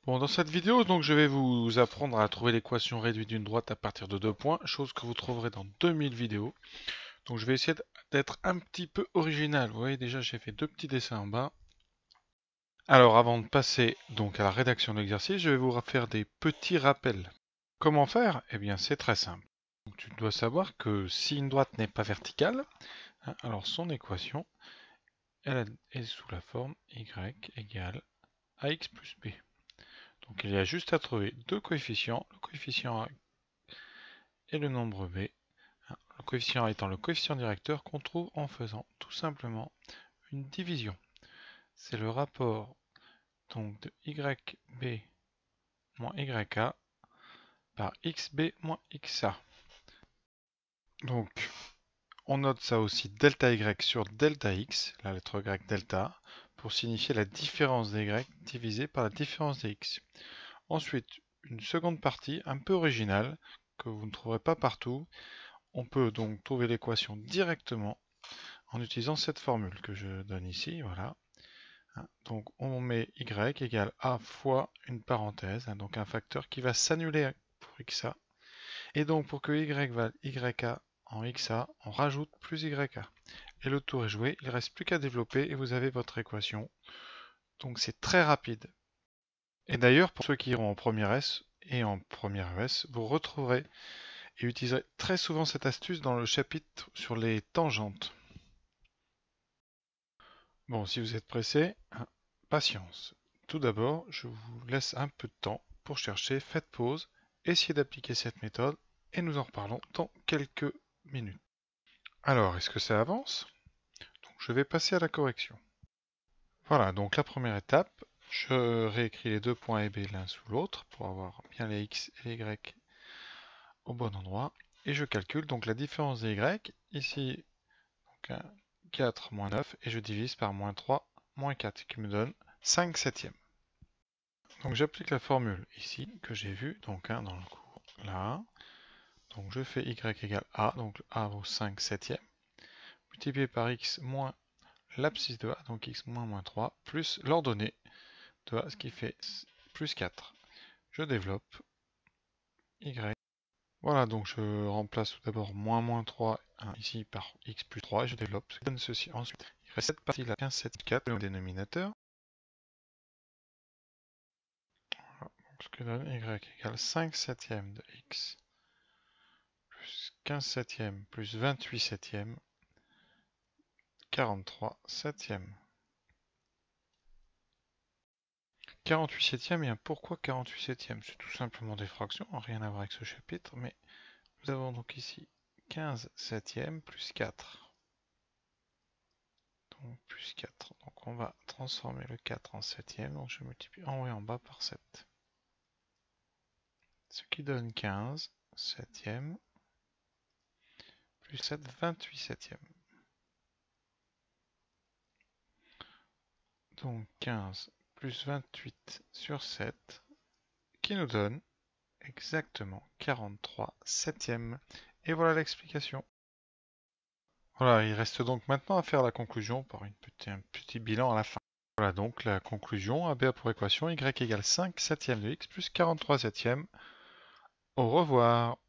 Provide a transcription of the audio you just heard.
Bon, dans cette vidéo, donc, je vais vous apprendre à trouver l'équation réduite d'une droite à partir de deux points, chose que vous trouverez dans 2000 vidéos. Donc je vais essayer d'être un petit peu original. Vous voyez déjà, j'ai fait deux petits dessins en bas. Alors avant de passer donc à la rédaction de l'exercice, je vais vous faire des petits rappels. Comment faire? Eh bien, c'est très simple. Donc, tu dois savoir que si une droite n'est pas verticale, alors son équation, elle est sous la forme y égale ax plus b. Donc il y a juste à trouver deux coefficients, le coefficient a et le nombre b. Le coefficient a étant le coefficient directeur qu'on trouve en faisant tout simplement une division. C'est le rapport donc de yb moins yk par xb moins xa. Donc on note ça aussi delta y sur delta x, la lettre grecque delta, pour signifier la différence des y divisée par la différence des x. Ensuite, une seconde partie un peu originale que vous ne trouverez pas partout. On peut donc trouver l'équation directement en utilisant cette formule que je donne ici, voilà. Donc on met y égale a fois une parenthèse, donc un facteur qui va s'annuler pour xa. Et donc pour que y vale yk en xa, on rajoute plus yk. Et le tour est joué, il ne reste plus qu'à développer et vous avez votre équation. Donc c'est très rapide. Et d'ailleurs, pour ceux qui iront en première S et en première ES, vous retrouverez et utiliserez très souvent cette astuce dans le chapitre sur les tangentes. Bon, si vous êtes pressé, patience. Tout d'abord, je vous laisse un peu de temps pour chercher, faites pause, essayez d'appliquer cette méthode et nous en reparlons dans quelques minutes. Alors, est-ce que ça avance? Donc, je vais passer à la correction. Voilà, donc la première étape, je réécris les deux points et B l'un sous l'autre pour avoir bien les X et les Y au bon endroit. Et je calcule donc la différence des Y, ici donc 4 moins 9, et je divise par moins 3 moins 4, qui me donne 5 septièmes. Donc j'applique la formule ici que j'ai vue donc dans le cours là. Donc je fais y égale a, donc a vaut 5 septièmes, multiplié par x moins l'abscisse de a, donc x moins moins 3, plus l'ordonnée de a, ce qui fait plus 4. Je développe y. Voilà, donc je remplace tout d'abord moins moins 3 ici par x plus 3 et je développe ce qui donne ceci. Ensuite, il reste cette partie là, 15, 7, 4, le dénominateur. Voilà, donc ce que donne y égale 5 septièmes de x plus 15 septièmes plus 28 septièmes, 43 septièmes. 48 septièmes, et pourquoi 48 septièmes? C'est tout simplement des fractions, rien à voir avec ce chapitre, mais nous avons donc ici 15 septièmes plus 4. Donc plus 4. Donc on va transformer le 4 en septième, donc je multiplie en haut et en bas par 7. Ce qui donne 15 septièmes plus 7, 28 septièmes. Donc 15 plus 28 sur 7, qui nous donne exactement 43 septièmes. Et voilà l'explication. Voilà, il reste donc maintenant à faire la conclusion par un petit bilan à la fin. Voilà donc la conclusion, AB a pour équation y égale 5 septièmes de x plus 43 septièmes. Au revoir.